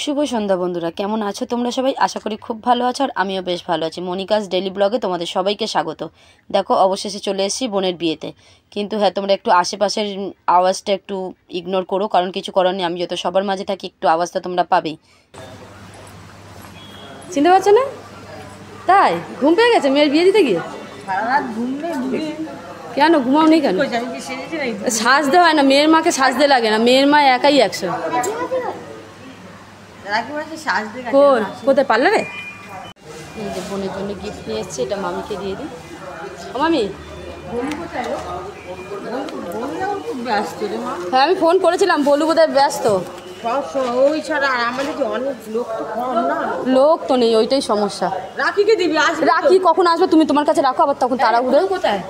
শুভ সন্ধ্যা বন্ধুরা, কেমন আছো তোমরা সবাই? আশা করি খুব ভালো আছো আর আমিও বেশ ভালো আছি। মনিকাস ডেইলি ব্লগে তোমাদের সবাইকে স্বাগত। দেখো অবশেষে চলে এসেছি বোনের বিয়েতে। কিন্তু হ্যাঁ, তোমরা একটু আশেপাশের আওয়াজটা একটু ইগনোর করো, কারণ কিছু করার নেই। আমি যত সবার মাঝে থাকি একটু আওয়াজটা তোমরা পাবেই। চিনতে পারছো না? তাই ঘুম পেয়ে গেছে মেয়ের বিয়ে দিতে গিয়ে? কেন ঘুমাও নেই কেন? সাজতে হয় না, মেয়ের মাকে সাজতে লাগে না, মেয়ের মা একাই 100। কোথায় পার্লারে? এই যে বোনের জন্য গিফট নিয়ে এসছে, এটা মামিকে দিয়ে দিই। ও মামি, হ্যাঁ আমি ফোন করেছিলাম, বলু বোধহয় ব্যস্ত। ওই ছাড়া আমাদের অনেক লোক তো কম না, লোক তো নেই, ওইটাই সমস্যা। রাখিকে দিবি? রাখি কখন আসবে? তুমি তোমার কাছে রাখো, আবার তখন তাড়াহুড়ো। কোথায়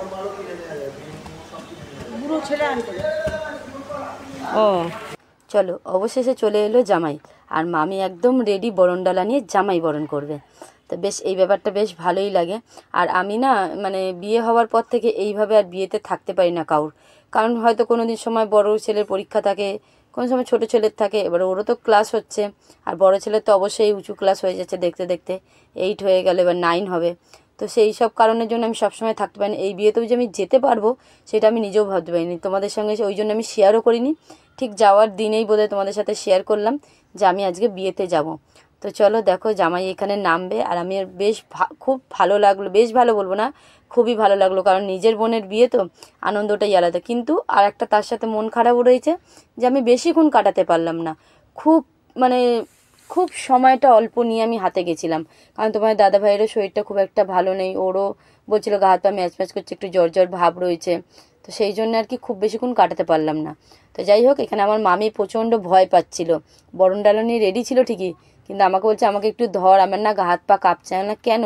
বুড়ো ছেলে আনতে? ও চলো, অবশেষে চলে এলো জামাই, আর মামি একদম রেডি বরণডালা নিয়ে জামাই বরণ করবে। তো বেশ এই ব্যাপারটা বেশ ভালোই লাগে। আর আমি না মানে বিয়ে হওয়ার পর থেকে এইভাবে আর বিয়েতে থাকতে পারি না কারোর, কারণ হয়তো কোনো দিন সময় বড় ছেলের পরীক্ষা থাকে, কোনো সময় ছোটো ছেলের থাকে। এবার ওরও তো ক্লাস হচ্ছে, আর বড় ছেলের তো অবশ্যই উঁচু ক্লাস হয়ে যাচ্ছে দেখতে দেখতে, 8 হয়ে গেলে এবার 9 হবে। তো সেই সব কারণের জন্য আমি সবসময় থাকতে পারিনি। এই বিয়েতেও যে আমি যেতে পারবো সেটা আমি নিজেও ভাবতে পারিনি। তোমাদের সঙ্গে ওই জন্য আমি শেয়ারও করিনি। ঠিক যাওয়ার দিনেই বোধহয় তোমাদের সাথে শেয়ার করলাম যে আমি আজকে বিয়েতে যাব। তো চলো দেখো জামাই এখানে নামবে, আর আমি বেশ খুব ভালো লাগলো, বেশ ভালো বলবো না, খুবই ভালো লাগলো, কারণ নিজের বোনের বিয়ে তো আনন্দটাই আলাদা। কিন্তু আর একটা তার সাথে মন খারাপও রয়েছে যে আমি বেশিক্ষণ কাটাতে পারলাম না। খুব মানে খুব সময়টা অল্প নিয়ে আমি হাতে গেছিলাম, কারণ তোমার দাদা ভাইয়েরও শরীরটা খুব একটা ভালো নেই, ওরও বলছিল গা হাত পা ম্যাচ ম্যাচ করছে, একটু জ্বর জ্বর ভাব রয়েছে। তো সেই জন্য আর কি খুব বেশিক্ষণ কাটাতে পারলাম না। তো যাই হোক, এখানে আমার মামি প্রচণ্ড ভয় পাচ্ছিল, বরণ ডালা নিয়ে রেডি ছিল ঠিকই, কিন্তু আমাকে বলছে আমাকে একটু ধর, আমার না গা হাত পা কাঁপছে না। কেন?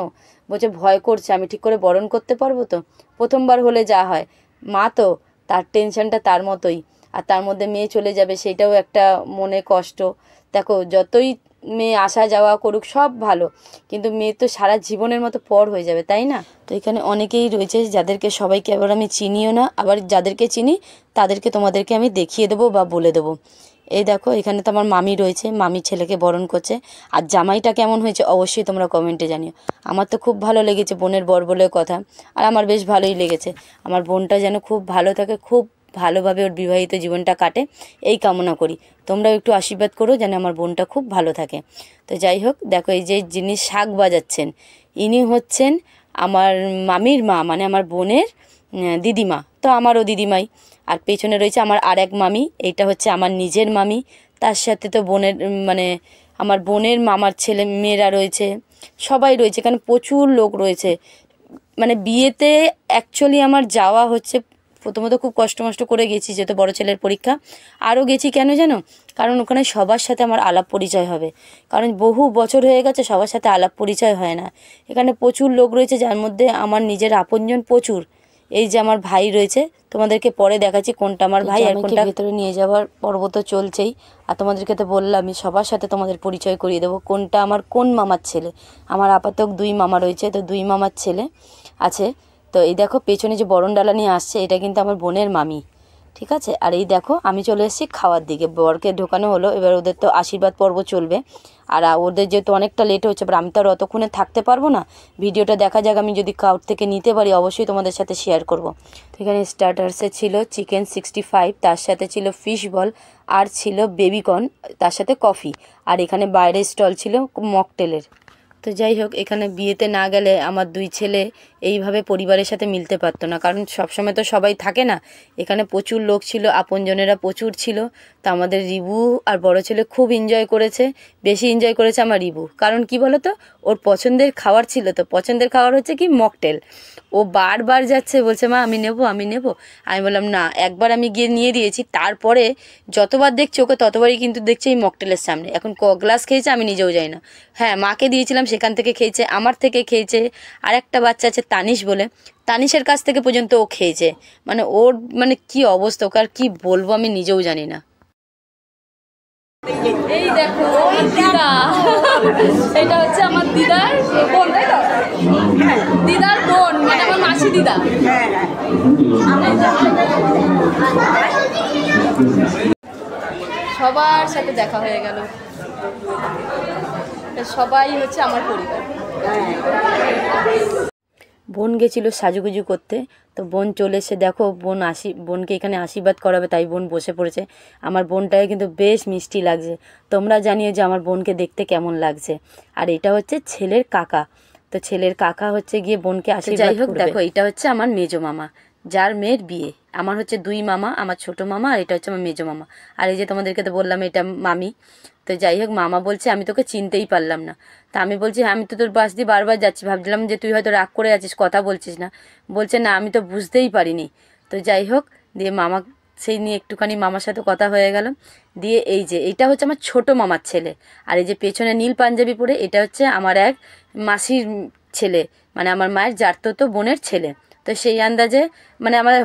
বলছে ভয় করছে, আমি ঠিক করে বরণ করতে পারবো তো? প্রথমবার হলে যা হয়, মা তো তার টেনশনটা তার মতোই, আর তার মধ্যে মেয়ে চলে যাবে সেটাও একটা মনে কষ্ট। দেখো যতই মেয়ে আসা যাওয়া করুক সব ভালো, কিন্তু মেয়ে তো সারা জীবনের মতো পর হয়ে যাবে, তাই না? তো এখানে অনেকেই রয়েছে যাদেরকে সবাইকে আবার আমি চিনিও না, আবার যাদেরকে চিনি তাদেরকে তোমাদেরকে আমি দেখিয়ে দেবো বা বলে দেবো। এই দেখো এখানে তো আমার মামি রয়েছে, মামি ছেলেকে বরণ করছে। আর জামাইটা কেমন হয়েছে অবশ্যই তোমরা কমেন্টে জানিও। আমার তো খুব ভালো লেগেছে, বোনের বর বলে কথা, আর আমার বেশ ভালোই লেগেছে। আমার বোনটা যেন খুব ভালো থাকে, খুব ভালোভাবে ওর বিবাহিত জীবনটা কাটে, এই কামনা করি। তোমরাও একটু আশীর্বাদ করো যেন আমার বোনটা খুব ভালো থাকে। তো যাই হোক, দেখো এই যে যিনি শাঁখ বাজাচ্ছেন ইনি হচ্ছেন আমার মামির মা, মানে আমার বোনের দিদিমা, তো আমারও দিদিমাই। আর পেছনে রয়েছে আমার আর এক মামি, এইটা হচ্ছে আমার নিজের মামি। তার সাথে তো বোনের মানে আমার বোনের মামার ছেলে মেয়েরা রয়েছে, সবাই রয়েছে, এখানে প্রচুর লোক রয়েছে। মানে বিয়েতে অ্যাকচুয়ালি আমার যাওয়া হচ্ছে, প্রথমত খুব কষ্ট মষ্ট করে গেছি যেহেতু বড় ছেলের পরীক্ষা। আরও গেছি কেন জানো? কারণ ওখানে সবার সাথে আমার আলাপ পরিচয় হবে, কারণ বহু বছর হয়ে গেছে সবার সাথে আলাপ পরিচয় হয় না। এখানে প্রচুর লোক রয়েছে, যার মধ্যে আমার নিজের আপনজন প্রচুর। এই যে আমার ভাই রয়েছে, তোমাদেরকে পরে দেখাচ্ছি কোনটা আমার ভাই আর কোনটা। ভেতরে নিয়ে যাওয়ার পর্ব তো চলছেই, আর তোমাদেরকে তো বললাম আমি সবার সাথে তোমাদের পরিচয় করিয়ে দেবো কোনটা আমার কোন মামার ছেলে। আমার আপাতত 2 মামা রয়েছে, তো 2 মামার ছেলে আছে। তো এই দেখো পেছনে যে বরণ ডালা নিয়ে আসছে এটা কিন্তু আমার বোনের মামি, ঠিক আছে? আর এই দেখো আমি চলে এসেছি খাওয়ার দিকে, বরকে ঢোকানো হলো, এবার ওদের তো আশীর্বাদ পর্ব চলবে। আর ওদের যেহেতু অনেকটা লেট হচ্ছে, এবার আমি তো আর অতক্ষণে থাকতে পারবো না। ভিডিওটা দেখা যাক, আমি যদি কাউর থেকে নিতে পারি অবশ্যই তোমাদের সাথে শেয়ার করব। তো এখানে স্টার্টার্সে ছিল চিকেন 65, তার সাথে ছিল ফিশ বল, আর ছিল বেবিকর্ন, তার সাথে কফি। আর এখানে বাইরের স্টল ছিল মকটেলের। তো যাই হোক, এখানে বিয়েতে না গেলে আমার 2 ছেলে এইভাবে পরিবারের সাথে মিলতে পারতো না, কারণ সবসময় তো সবাই থাকে না। এখানে প্রচুর লোক ছিল, আপনজনেরা প্রচুর ছিল। তা আমাদের রিবু আর বড় ছেলে খুব এনজয় করেছে, বেশি এনজয় করেছে আমার রিবু। কারণ কি বলো তো, ওর পছন্দের খাবার ছিল, তো পছন্দের খাবার হচ্ছে কি মকটেল। ও বারবার যাচ্ছে, বলছে মা আমি নেব আমি নেব। আমি বললাম না, একবার আমি গিয়ে নিয়ে দিয়েছি, তারপরে যতবার দেখছি ওকে ততবারই কিন্তু দেখছি এই মকটেলের সামনে। এখন ক গ্লাস খেয়েছে আমি নিজেও যাই না। হ্যাঁ মাকে দিয়েছিলাম, সেখান থেকে খেয়েছে, আমার থেকে খেয়েছে, আর একটা বাচ্চা আছে তানিশ বলে, তানিশের কাছ থেকে পর্যন্ত ও খেয়েছে। মানে ওর মানে কি অবস্থা, ওকে আর কি বলবো আমি নিজেও জানি না। এই দেখো দিদা, এটা হচ্ছে আমার দিদার বোন, তাই তো? দিদার বোন মানে আমার মাসি দিদা। সবার সাথে দেখা হয়ে গেল। সবাই হচ্ছে আমার পরিবার। বোন গেছিলো সাজুগুজু করতে, তো বোন চলে এসে দেখো বোনকে এখানে আশীর্বাদ করাবে, তাই বোন বসে পড়েছে। আমার বোনটাকে কিন্তু বেশ মিষ্টি লাগছে। তোমরা জানিও যে আমার বোনকে দেখতে কেমন লাগছে। আর এটা হচ্ছে ছেলের কাকা, তো ছেলের কাকা হচ্ছে গিয়ে বোনকে আশীর্বাদ করবে। দেখো এটা হচ্ছে আমার মেজো মামা, যার মেয়ের বিয়ে। আমার হচ্ছে দুই মামা, আমার ছোট মামা আর এটা হচ্ছে আমার মেজো মামা। আর এই যে তোমাদেরকে তো বললাম এটা মামি। তো যাই হোক, মামা বলছে আমি তোকে চিনতেই পারলাম না। তা আমি বলছি আমি তো তোর পাশ দিয়ে বারবার যাচ্ছি, ভাবছিলাম যে তুই হয়তো রাগ করে আছিস, কথা বলছিস না। বলছে না আমি তো বুঝতেই পারিনি। তো যাই হোক, দিয়ে মামা সেই নিয়ে একটুখানি মামার সাথে কথা হয়ে গেল। দিয়ে এই যে এইটা হচ্ছে আমার ছোট মামার ছেলে, আর এই যে পেছনে নীল পাঞ্জাবি পরে এটা হচ্ছে আমার এক মাসির ছেলে, মানে আমার মায়ের জারতো বোনের ছেলে। তো সেই আন্দাজে মানে আমার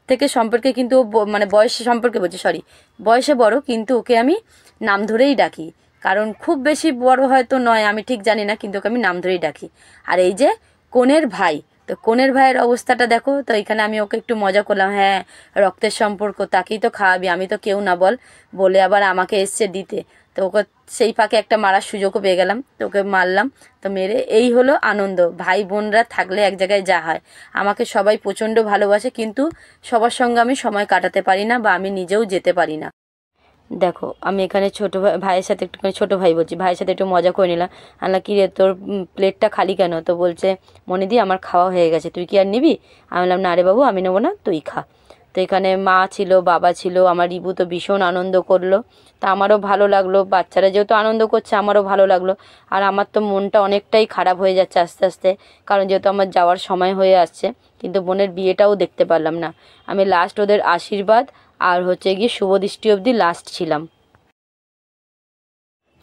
থেকে সম্পর্কে কিন্তু মানে বয়সে সম্পর্কে বলছি, সরি বয়সে বড়, কিন্তু ওকে আমি নাম ধরেই ডাকি। কারণ খুব বেশি বড় হয়তো নয়, আমি ঠিক জানি না, কিন্তু ওকে আমি নাম ধরেই ডাকি। আর এই যে কনের ভাই, তো কনের ভাইয়ের অবস্থাটা দেখো। তো এখানে আমি ওকে একটু মজা করলাম, হ্যাঁ রক্তের সম্পর্ক, তাকেই তো খাওয়াবি, আমি তো কেউ না বলে আবার আমাকে এসছে দিতে। তো ওকে সেই ফাঁকে একটা মারার সুযোগও পেয়ে গেলাম, তো ওকে মারলাম। তো মেরে এই হলো আনন্দ। ভাই বোনরা থাকলে এক জায়গায় যা হয়। আমাকে সবাই প্রচণ্ড ভালোবাসে, কিন্তু সবার সঙ্গে আমি সময় কাটাতে পারি না, বা আমি নিজেও যেতে পারি না। দেখো আমি এখানে ছোটো ভাইয়ের সাথে একটুখানি, ছোটো ভাই বলছি, ভাইয়ের সাথে একটু মজা করে নিলাম। আনলা কি রে তোর প্লেটটা খালি কেন? তো বলছে মনিদি আমার খাওয়া হয়ে গেছে, তুই কি আর নিবি? আমি বললাম না রে বাবু, আমি নেবো না, তুই খা। তো এখানে মা ছিল, বাবা ছিল, আমার রিবু তো ভীষণ আনন্দ করলো। তা আমারও ভালো লাগলো, বাচ্চারা যেহেতু আনন্দ করছে আমারও ভালো লাগলো। আর আমার তো মনটা অনেকটাই খারাপ হয়ে যাচ্ছে আস্তে আস্তে, কারণ যেহেতু আমার যাওয়ার সময় হয়ে আসছে, কিন্তু বোনের বিয়েটাও দেখতে পারলাম না। আমি লাস্ট ওদের আশীর্বাদ আর হচ্ছে গিয়ে শুভদৃষ্টি অবধি লাস্ট ছিলাম।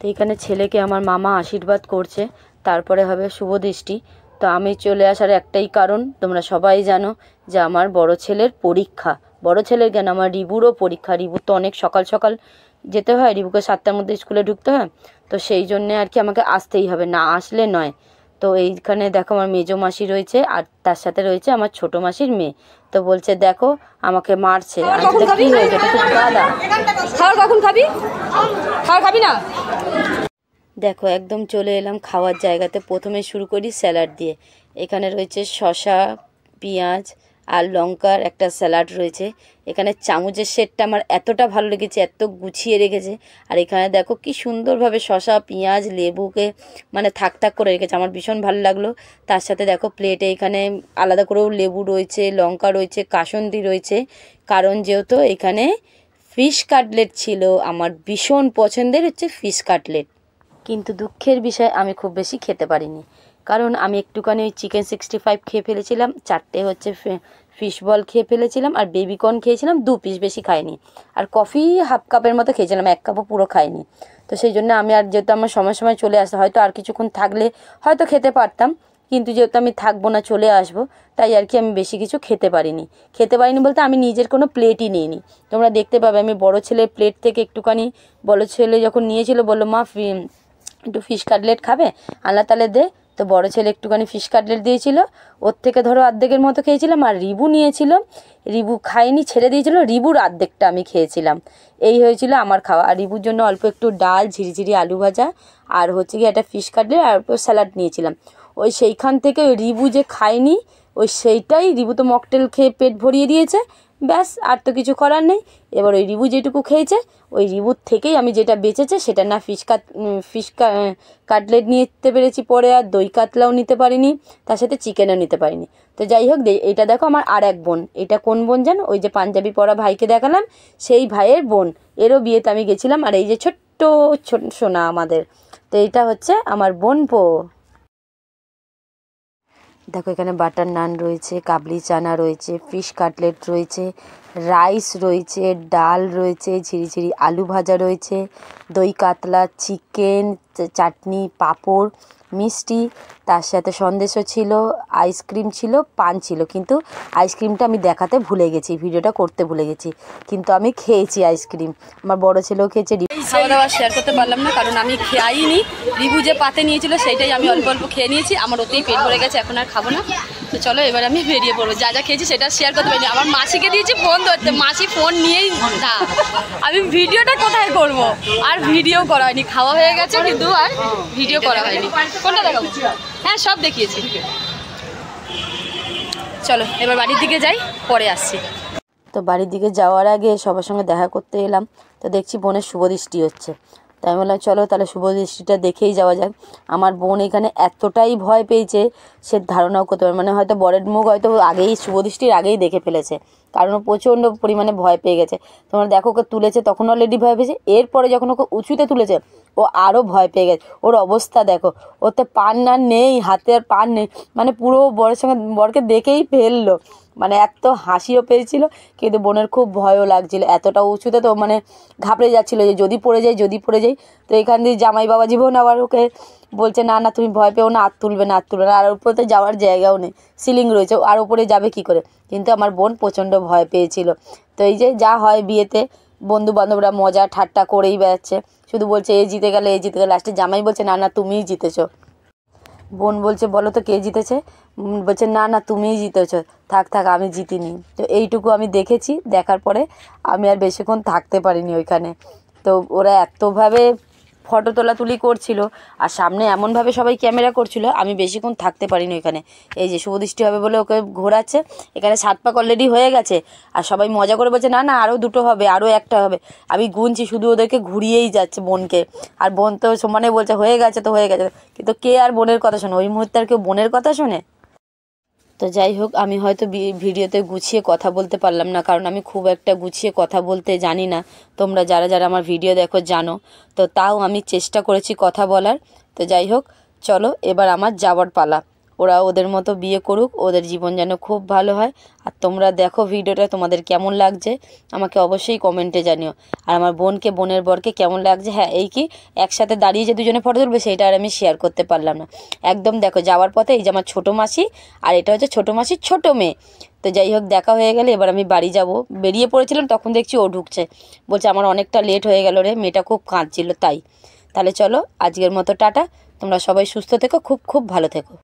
তো এখানে ছেলেকে আমার মামা আশীর্বাদ করছে, তারপরে হবে শুভদৃষ্টি। তো আমি চলে আসার একটাই কারণ, তোমরা সবাই জানো যে আমার বড় ছেলের পরীক্ষা। বড় ছেলের কেন, আমার রিবুরও পরীক্ষা। রিবুর তো অনেক সকাল সকাল যেতে হয়, রিবুকে 7টার মধ্যে স্কুলে ঢুকতে হয়। তো সেই জন্যে আর কি আমাকে আসতেই হবে, না আসলে নয়। তো এইখানে দেখো আমার মেজো মাসি রয়েছে, আর তার সাথে রয়েছে আমার ছোট মাসির মেয়ে। তো বলছে দেখো আমাকে মারছে। কি হয়েছে, এটা তো দাদা। খাবার কখন খাবি? খাবার খাবি না? দেখো একদম চলে এলাম খাওয়ার জায়গাতে। প্রথমে শুরু করি স্যালাড দিয়ে। এখানে রয়েছে শসা, পেঁয়াজ আর লঙ্কার একটা স্যালাড রয়েছে। এখানে চামচের সেটটা আমার এতটা ভালো লেগেছে, এত গুছিয়ে রেখেছে। আর এখানে দেখো কি সুন্দরভাবে শসা, পেঁয়াজ, লেবুকে মানে থাক থাক করে রেখেছে, আমার ভীষণ ভালো লাগলো। তার সাথে দেখো প্লেটে এখানে আলাদা করেও লেবু রয়েছে, লঙ্কা রয়েছে, কাসুন্দি রয়েছে। কারণ যেহেতু এখানে ফিশ কাটলেট ছিল, আমার ভীষণ পছন্দের হচ্ছে ফিশ কাটলেট। কিন্তু দুঃখের বিষয় আমি খুব বেশি খেতে পারিনি, কারণ আমি একটুখানি ওই চিকেন 65 খেয়ে ফেলেছিলাম, 4টে হচ্ছে ফিশ বল খেয়ে ফেলেছিলাম, আর বেবিকর্ন খেয়েছিলাম 2 পিস, বেশি খাইনি। আর কফি হাফ কাপের মতো খেয়েছিলাম, 1 কাপও পুরো খাইনি। তো সেই জন্য আমি, আর যেহেতু আমার সময় সময় চলে আসতে, হয়তো আর কিছুক্ষণ থাকলে হয়তো খেতে পারতাম, কিন্তু যেহেতু আমি থাকবো না, চলে আসবো, তাই আর কি আমি বেশি কিছু খেতে পারিনি বলতে আমি নিজের কোনো প্লেটই নিইনি। তোমরা দেখতে পাবে আমি বড় ছেলের প্লেট থেকে একটুখানি, বড় ছেলে যখন নিয়েছিল বললো মা একটু ফিশ কাটলেট খাবে, আল্লাহ তালে দে। তো বড় ছেলে একটুখানি ফিশ কাটলেট দিয়েছিল, ওর থেকে ধরো অর্ধেকের মতো খেয়েছিলাম। আর রিবু নিয়েছিল, রিবু খায়নি, ছেড়ে দিয়েছিল, রিবুর অর্ধেকটা আমি খেয়েছিলাম। এই হয়েছিল আমার খাওয়া। আর রিবুর জন্য অল্প একটু ডাল, ঝিরিঝিরি আলু ভাজা, আর হচ্ছে কি একটা ফিশ কাটলেট আর স্যালাড নিয়েছিলাম। ওই সেইখান থেকে রিবু যে খায়নি, ওই সেইটাই, রিবু তো মকটেল খেয়ে পেট ভরিয়ে দিয়েছে, ব্যাস আর তো কিছু করার নেই। এবার ওই রিবু যেটুকু খেয়েছে, ওই রিবুর থেকেই আমি যেটা বেঁচেছে সেটা না ফিশ কাটলেট নিতে পেরেছি পরে, আর দই কাতলাও নিতে পারিনি, তার সাথে চিকেনও নিতে পারিনি। তো যাই হোক, এটা দেখো আমার আর এক বোন। এটা কোন বোন জানো? ওই যে পাঞ্জাবি পরা ভাইকে দেখালাম, সেই ভাইয়ের বোন, এরও বিয়েতে আমি গেছিলাম। আর এই যে ছোট্ট সোনা আমাদের, তো এইটা হচ্ছে আমার বোনপো। দেখো এখানে বাটার নান রয়েছে, কাবলি চানা রয়েছে, ফিশ কাটলেট রয়েছে, রাইস রয়েছে, ডাল রয়েছে, ঝিরিঝিরি আলু ভাজা রয়েছে, দই কাতলা, চিকেন, চাটনি, পাঁপড়, মিষ্টি, তার সাথে সন্দেশও ছিল, আইসক্রিম ছিল, পান ছিল। কিন্তু আইসক্রিমটা আমি দেখাতে ভুলে গেছি, ভিডিওটা করতে ভুলে গেছি, কিন্তু আমি খেয়েছি আইসক্রিম। আমার বড় ছেলেও খেয়েছে। খাওয়া দাওয়া শেয়ার করতে পারলাম না, কারণ আমি খাইনি। রিবু যে পাতে নিয়েছিল সেইটাই আমি অল্প অল্প খেয়ে নিয়েছি, আমার ওতেই পেট ভরে গেছে, এখন আর খাবো না। তো চলো এবার আমি বেরিয়ে পড়বো, যা যা খেয়েছি সেটা শেয়ার করতে পারিনি। আমার মাসিকে দিয়েছি ফোন ধরতে, মাসি ফোন নিয়েই না, আমি ভিডিওটা কোথায় করব, আর ভিডিও করা হয়নি। খাওয়া হয়ে গেছে কিন্তু আর ভিডিও করা হয়নি। কোনটা দেখাবো? হ্যাঁ সব দেখিয়েছি। চলো এবার বাড়ির দিকে যাই, পরে আসছি। তো বাড়ির দিকে যাওয়ার আগে সবার সঙ্গে দেখা করতে এলাম, তো দেখছি বোনের শুভদৃষ্টি হচ্ছে। তাই আমি বললাম চলো তাহলে শুভদৃষ্টিটা দেখেই যাওয়া যাক। আমার বোন এখানে এতটাই ভয় পেয়েছে সে ধারণাও করতে পারে, মানে হয়তো বরের মুখ হয়তো আগেই শুভদৃষ্টির আগেই দেখে ফেলেছে, কারণ ও প্রচণ্ড পরিমাণে ভয় পেয়ে গেছে। তোমরা দেখো ওকে তুলেছে তখন অলরেডি ভয় পেয়েছে, এরপরে যখন ওকে উঁচুতে তুলেছে ও আরও ভয় পেয়ে গেছে। ওর অবস্থা দেখো, ওর তো পান আর নেই, হাতে আর পান নেই, মানে পুরো বরের সঙ্গে বরকে দেখেই ফেললো। মানে এত হাসিও পেয়েছিল কিন্তু বোনের খুব ভয়ও লাগছিল, এতটা উঁচুতে তো মানে ঘাবড়ে যাচ্ছিলো যে যদি পড়ে যাই যদি পড়ে যাই। তো এখান দিয়ে জামাই বাবা জীবন আবার ওকে বলছে না না তুমি ভয় পেও না, আর তুলবে না আর তুলবে না। আর উপরে তো যাওয়ার জায়গাও নেই, সিলিং রয়েছে, আর উপরে যাবে কি করে। কিন্তু আমার বোন প্রচণ্ড ভয় পেয়েছিল। তো এই যে যা হয় বিয়েতে, বন্ধু বান্ধবরা মজা ঠাট্টা করেই বেড়াচ্ছে, শুধু বলছে এ জিতে গেলে এ জিতে গেলে। লাস্টে জামাই বলছে না না তুমিই জিতেছো। বোন বলছে বলো তো কে জিতেছে, বলছে না না তুমিই জিতেছো, থাক থাক আমি জিতিনি। তো এইটুকু আমি দেখেছি, দেখার পরে আমি আর বেশিক্ষণ থাকতে পারিনি ওইখানে। তো ওরা এতভাবে ফটো তোলাতুলি করছিল আর সামনে এমনভাবে সবাই ক্যামেরা করছিল, আমি বেশিক্ষণ থাকতে পারিনি ওইখানে। এই যে শুভদৃষ্টি হবে বলে ওকে ঘোরাচ্ছে, এখানে 7 পাক অলরেডি হয়ে গেছে আর সবাই মজা করে বলছে না না আরও 2টো হবে আরও 1টা হবে। আমি গুনছি, শুধু ওদেরকে ঘুরিয়েই যাচ্ছে বোনকে, আর বোন তো সমানে বলছে হয়ে গেছে তো হয়ে গেছে, কিন্তু কে আর বোনের কথা শোনে, ওই মুহূর্তে আর কেউ বোনের কথা শোনে। তো যাই হোক আমি হয়তো ভিডিওতে গুছিয়ে কথা বলতে পারলাম না, কারণ আমি খুব একটা গুছিয়ে কথা বলতে জানি না। তোমরা যারা যারা আমার ভিডিও দেখো জানো, তো তাও আমি চেষ্টা করেছি কথা বলার। তো যাই হোক চলো এবার আমার যাওয়ার পালা, ওরা ওদের মতো বিয়ে করুক, ওদের জীবন যেন খুব ভালো হয়। আর তোমরা দেখো ভিডিওটা তোমাদের কেমন লাগছে আমাকে অবশ্যই কমেন্টে জানিও। আর আমার বোনকে বোনের বরকে কেমন লাগছে, হ্যাঁ এই কি একসাথে দাঁড়িয়ে যে দুজনে ফটো তুলবে সেইটা আর আমি শেয়ার করতে পারলাম না। একদম দেখো যাওয়ার পথে এই যে আমার ছোটো মাসি, আর এটা হচ্ছে ছোটো মাসির ছোটো মেয়ে। তো যাই হোক দেখা হয়ে গেলে এবার আমি বাড়ি যাব, বেরিয়ে পড়েছিলাম তখন দেখছি ও ঢুকছে, বলছে আমার অনেকটা লেট হয়ে গেল রে, মেয়েটা খুব কাঁদছিল তাই। তাহলে চলো আজকের মতো টাটা, তোমরা সবাই সুস্থ থেকো, খুব খুব ভালো থেকো।